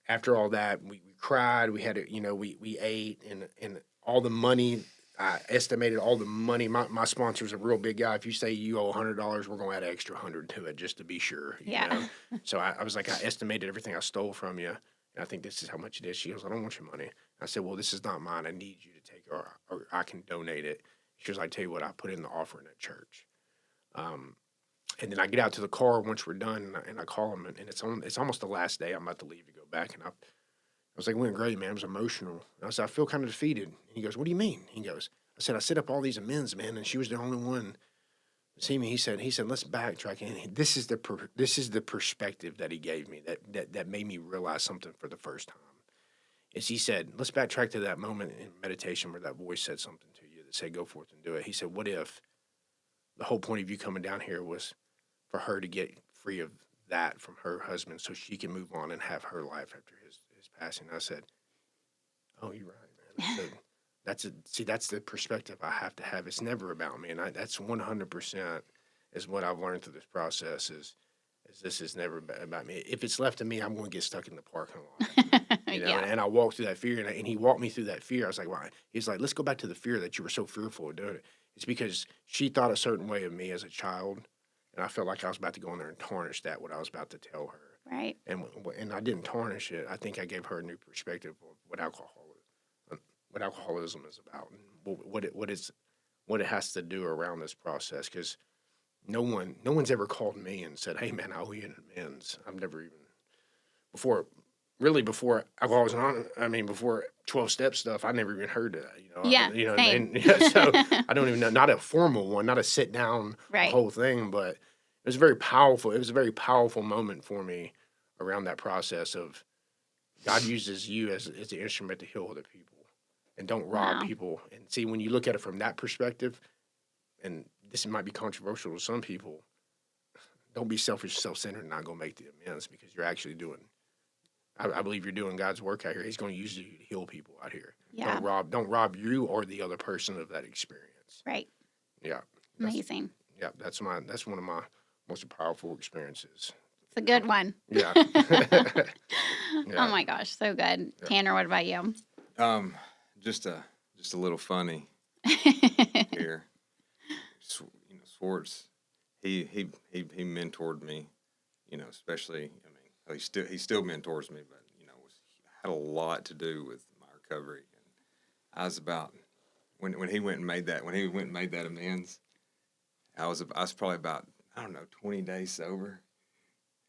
after all that, we cried. We had we ate, and all the money. I estimated all the money. My sponsor's a real big guy. If you say you owe $100, we're going to add an extra 100 to it just to be sure. You know? So I was like, I estimated everything I stole from you, and I think this is how much it is. She goes, I don't want your money. I said, well, this is not mine. I need you to take it, or I can donate it. She was like, tell you what, I put in the offering at church. And then I get out to the car once we're done, and I call him, and it's almost the last day. I'm about to leave to go back, and I was like, it went great, man. It was emotional. And I said, I feel kind of defeated. And he goes, what do you mean? He goes, I said, I set up all these amends, man, and she was the only one to see me. He said, let's backtrack. And this is the perspective that he gave me that made me realize something for the first time. Is he said, let's backtrack to that moment in meditation where that voice said something to you that said, go forth and do it. He said, what if the whole point of you coming down here was for her to get free of that from her husband so she can move on and have her life after his passing? I said, oh, you're right, man. I said, that's the perspective I have to have. It's never about me. And that's 100% is what I've learned through this process is this is never about me. If it's left to me, I'm going to get stuck in the parking lot. And I walked through that fear, and he walked me through that fear. I was like, why? He's like, let's go back to the fear that you were so fearful of doing it. It's because she thought a certain way of me as a child, and I felt like I was about to go in there and tarnish what I was about to tell her. Right. And I didn't tarnish it. I think I gave her a new perspective of what alcoholism is about, and what it has to do around this process. Because no one's ever called me and said, "Hey, man, I owe you an amends." I've never even before alcoholism. Before 12-step stuff, I never even heard that. Same. So I don't even know. Not a formal one, not a sit down whole thing, but it was very powerful. It was a very powerful moment for me around that process of God uses you as the instrument to heal other people, and don't rob people. And see, when you look at it from that perspective, and this might be controversial to some people, don't be selfish, self-centered, and not go make the amends, because you're actually doing. I believe you're doing God's work out here. He's going to use you to heal people out here. Yeah. Don't rob you or the other person of that experience. Right. Yeah. Amazing. Yeah, that's one of my most powerful experiences. It's a good one. Yeah. Oh my gosh, so good. Yeah. Tanner, what about you? Just a little funny here. Swartz, he mentored me, especially. He still mentors me, but had a lot to do with my recovery. And I was about when he went and made that amends. I was probably about 20 days sober,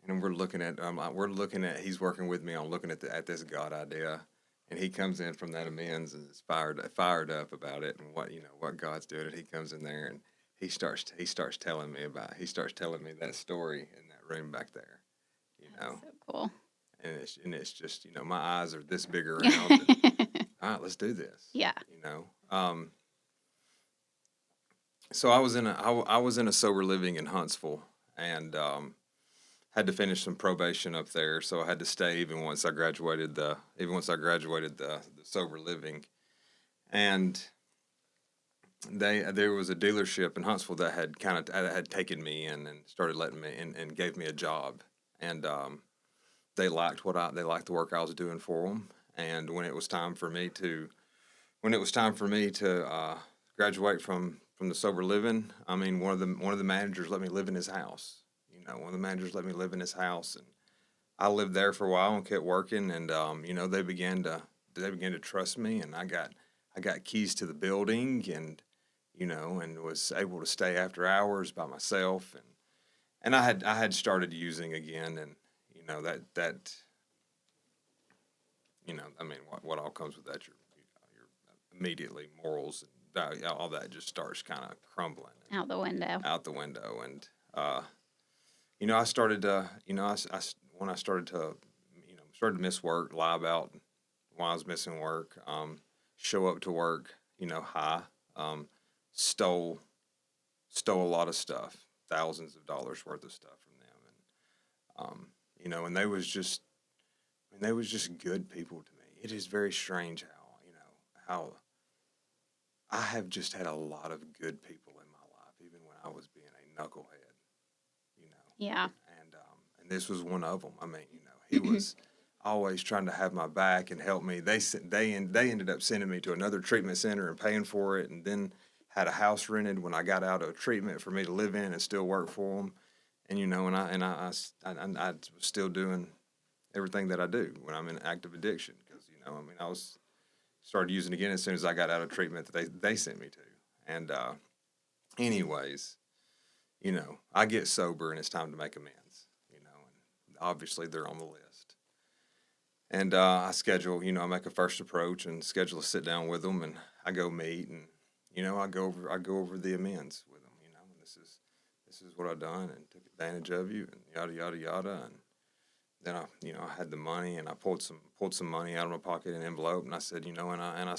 and we're looking at he's working with me on looking at this God idea, and he comes in from that amends and is fired up about it and what God's doing. And he comes in there and he starts telling me that story in that room back there. That's so cool. and it's just, you know, my eyes are this big around. And, all right, let's do this. Yeah. You know, so I was in a sober living in Huntsville, and had to finish some probation up there, so I had to stay even once I graduated the sober living. And there was a dealership in Huntsville that had taken me in and started letting me in and gave me a job, and they liked the work I was doing for them. And when it was time for me to graduate from the sober living, I mean, one of the managers let me live in his house. You know, one of the managers let me live in his house, and I lived there for a while and kept working. And you know, they began to trust me, and I got keys to the building, and you know, and was able to stay after hours by myself, and I had started using again, and you know, that you know, I mean, what all comes with that, your immediately morals and all that just starts kind of crumbling Out the window. And you know, I started to, you know, when I started to, you know, started to miss work, lie about why I was missing work, show up to work, you know, high, stole a lot of stuff, thousands of dollars worth of stuff from them, and you know, and they was just good people to me. It is very strange how I have just had a lot of good people in my life, even when I was being a knucklehead, you know. Yeah. And this was one of them. I mean, you know, he was always trying to have my back and help me. They ended up sending me to another treatment center and paying for it, and then had a house rented when I got out of treatment for me to live in and still work for them. And you know, and I was still doing everything that I do when I'm in active addiction, because you know, I mean, I started using again as soon as I got out of treatment that they sent me to. And anyways, you know, I get sober and it's time to make amends, you know, and obviously they're on the list. And I schedule, you know, I make a first approach and schedule a sit down with them, and I go meet, and you know, I go over the amends with them, you know, and this is what I've done and took advantage of you and yada yada yada. And then I had the money, and I pulled some money out of my pocket in an envelope, and I said, you know, and I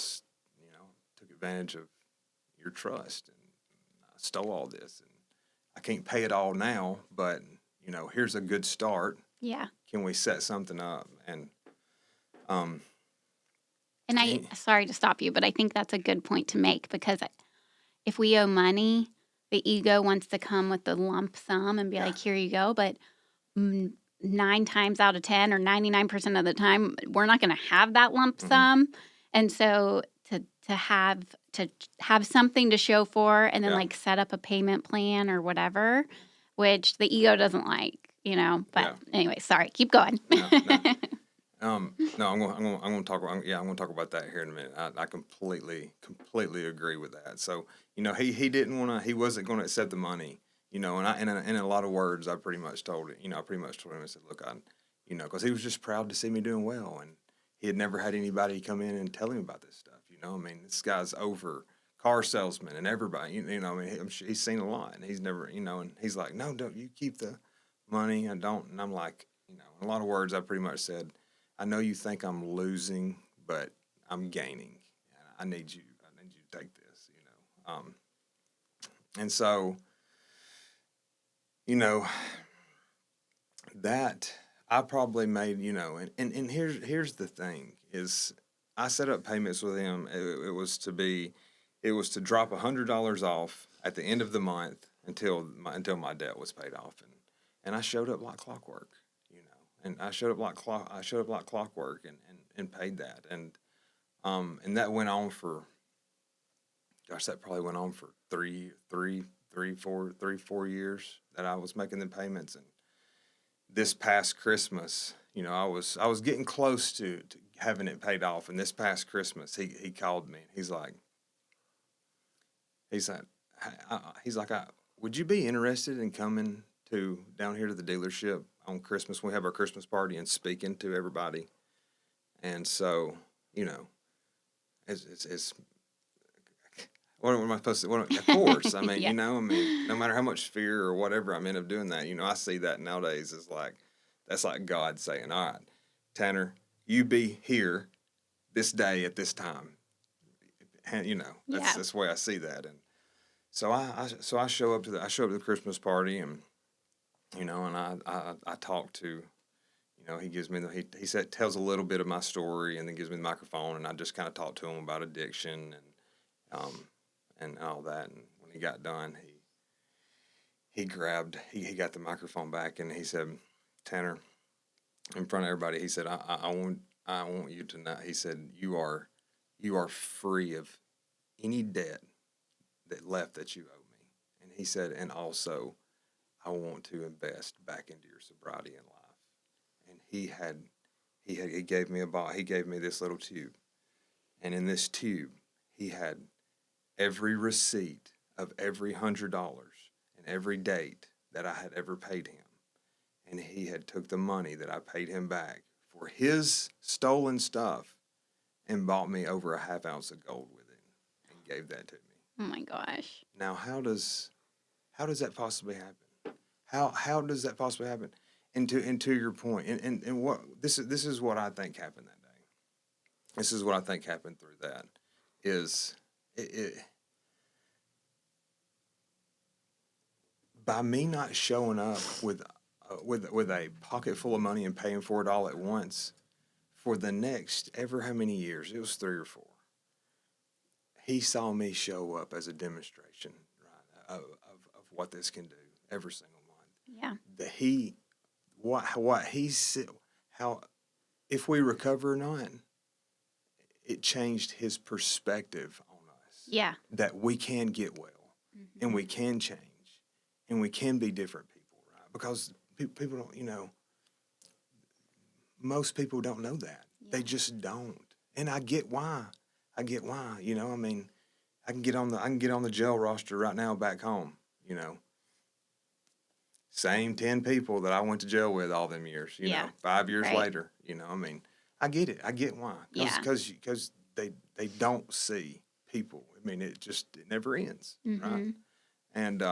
took advantage of your trust, and I stole all this, and I can't pay it all now, but you know, here's a good start. Yeah. Can we set something up? And sorry to stop you, but I think that's a good point to make, because if we owe money, the ego wants to come with the lump sum and be like, here you go. But 9 times out of 10 or 99% of the time, we're not going to have that lump sum. And so to have something to show for, and then like set up a payment plan or whatever, which the ego doesn't like, you know. But anyway, sorry, keep going. No, I'm going to talk about that here in a minute. I completely agree with that. So, you know, he wasn't going to accept the money, you know, and in a lot of words, I pretty much told him, I said, look, you know, because he was just proud to see me doing well, and he had never had anybody come in and tell him about this stuff, you know. I mean, this guy's over car salesman and everybody, you know, I mean, he's seen a lot, and he's never, you know, and he's like, no, don't, you keep the money, and don't, and I'm like, you know, in a lot of words, I pretty much said, I know you think I'm losing, but I'm gaining. I need you to take this, you know. And so, you know, that I probably made, you know, and here's the thing is, I set up payments with him. It was to drop $100 off at the end of the month until my debt was paid off, and I showed up like clockwork. And I showed up like clockwork and paid that. And that went on for, that probably went on for 4 years that I was making the payments. And this past Christmas, you know, I was getting close to having it paid off. And this past Christmas, he called me, and he's like, would you be interested in coming down here to the dealership on Christmas? We have our Christmas party, and speaking to everybody. And so, you know, it's what am I supposed to, of course, I mean, you know, I mean, no matter how much fear or whatever I'm in of doing that, you know, I see that nowadays as like, that's like God saying, all right, Tanner, you be here this day at this time. And, that's the way I see that. And so I show up to the Christmas party, and and I talk to, he gives me tells a little bit of my story, and then gives me the microphone, and I just kind of talk to him about addiction and all that. And when he got done, he got the microphone back, and he said, Tanner, in front of everybody, he said, I want you to know, he said, you are free of any debt that you owe me. And he said, and also, I want to invest back into your sobriety in life. And he gave me he gave me this little tube. And in this tube, he had every receipt of every $100 and every date that I had ever paid him. And he had took the money that I paid him back for his stolen stuff and bought me over a half ounce of gold with it and gave that to me. Oh my gosh. Now, how does that possibly happen? How does that possibly happen? And to your point, and what this is what I think happened that day. This is what I think happened through that is it by me not showing up with a pocket full of money and paying for it all at once for the next ever how many years, it was 3 or 4. He saw me show up as a demonstration, right, of what this can do every single month. Yeah. What he said, how if we recover or not, it changed his perspective on us. Yeah. That we can get well, and we can change, and we can be different people, right? Because people don't, most people don't know that. Yeah. They just don't. And I get why. I mean, I can get on the jail roster right now back home, Same 10 people that I went to jail with all them years, 5 years later, I mean, I get it. I get why. Because they don't see people. I mean, it never ends, right? And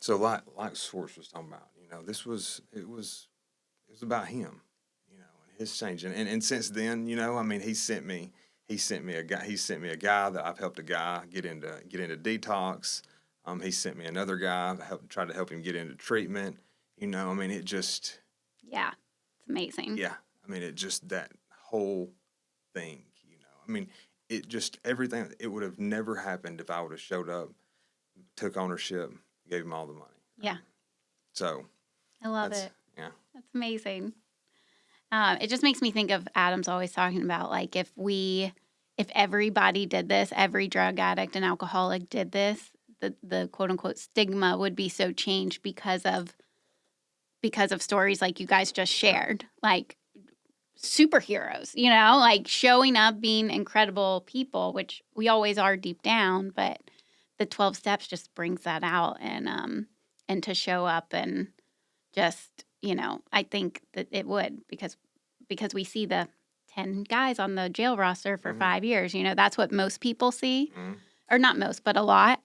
so like Swartz was talking about, it was about him, and his change. And since then, I mean, he sent me a guy that I've helped a guy get into detox. He sent me another guy, tried to help him get into treatment. I mean, it just... Yeah, it's amazing. Yeah, I mean, it just, that whole thing, I mean, it just, everything, it would have never happened if I would have showed up, took ownership, gave him all the money. Yeah. So. I love it. Yeah. That's amazing. It just makes me think of Adam's always talking about, like, if everybody did this, every drug addict and alcoholic did this, the quote unquote stigma would be so changed because of stories like you guys just shared, like superheroes, like showing up, being incredible people, which we always are deep down, but the 12 steps just brings that out, and to show up and just, I think that it would, because we see the 10 guys on the jail roster for 5 years, that's what most people see. Or not most, but a lot.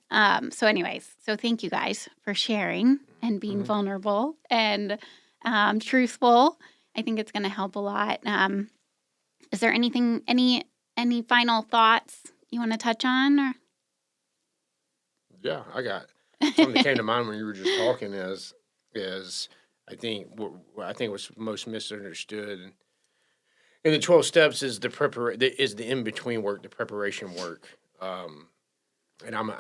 So anyways, so thank you guys for sharing and being vulnerable and truthful. I think it's going to help a lot. Is there any final thoughts you want to touch on? Or? Yeah, I got something that came to mind when you were just talking is I think what's most misunderstood in the 12 steps is the in between work, the preparation work. And I'm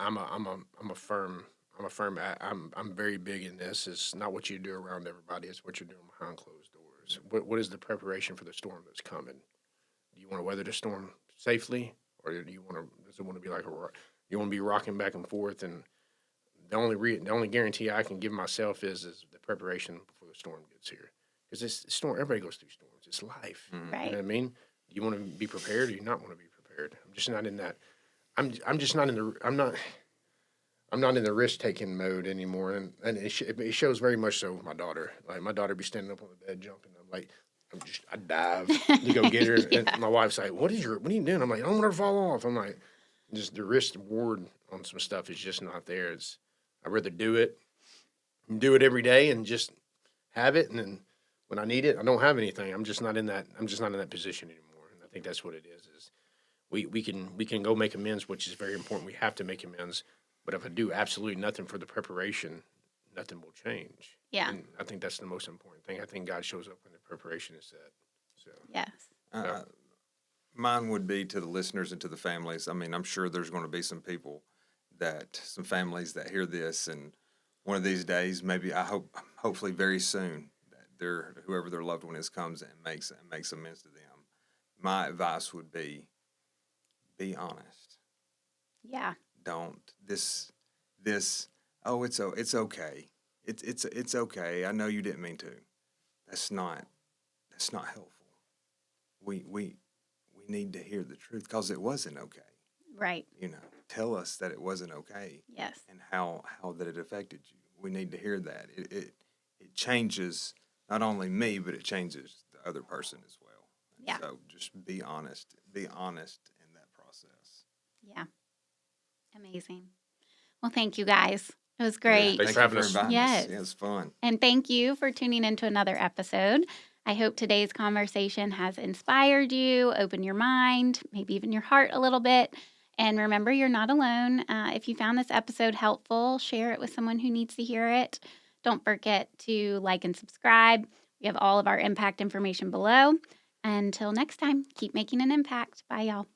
very big in this. It's not what you do around everybody. It's what you're doing behind closed doors. What is the preparation for the storm that's coming? Do you want to weather the storm safely, or does it want to be like you want to be rocking back and forth? And the only guarantee I can give myself is the preparation before the storm gets here. Because this storm, everybody goes through storms. It's life. Right. You know what I mean? Do you want to be prepared, or do you not want to be prepared? I'm just not in that. I'm not in the risk-taking mode anymore, and it shows very much so with my daughter. Like, my daughter be standing up on the bed jumping. I dive to go get her, and my wife's like, "What are you doing?" I'm like, "I don't want her to fall off." I'm like, just the risk reward on some stuff is just not there. I'd rather do it every day and just have it, and then when I need it, I don't have anything. I'm just not in that position anymore. And I think that's what it is we can go make amends, which is very important. We have to make amends. But if I do absolutely nothing for the preparation, nothing will change. Yeah. And I think that's the most important thing. I think God shows up when the preparation is set. So Yes. Mine would be to the listeners and to the families. I mean, I'm sure there's going to be some families that hear this, and one of these days, maybe hopefully very soon, that whoever their loved one is comes and makes amends to them. My advice would be honest. Yeah. Don't this. Oh, it's okay. It's okay. I know you didn't mean to. That's not helpful. We need to hear the truth because it wasn't okay. Right. Tell us that it wasn't okay. Yes. And how that it affected you. We need to hear that. It changes not only me, but it changes the other person as well. Yeah. So just be honest. Be honest in that process. Yeah. Amazing. Well, thank you guys. It was great. Thanks for having us. inviting Yes. Yeah, it's fun. And thank you for tuning into another episode. I hope today's conversation has inspired you, opened your mind, maybe even your heart a little bit. And remember, you're not alone. If you found this episode helpful, share it with someone who needs to hear it. Don't forget to like and subscribe. We have all of our impact information below. Until next time, keep making an impact. Bye, y'all.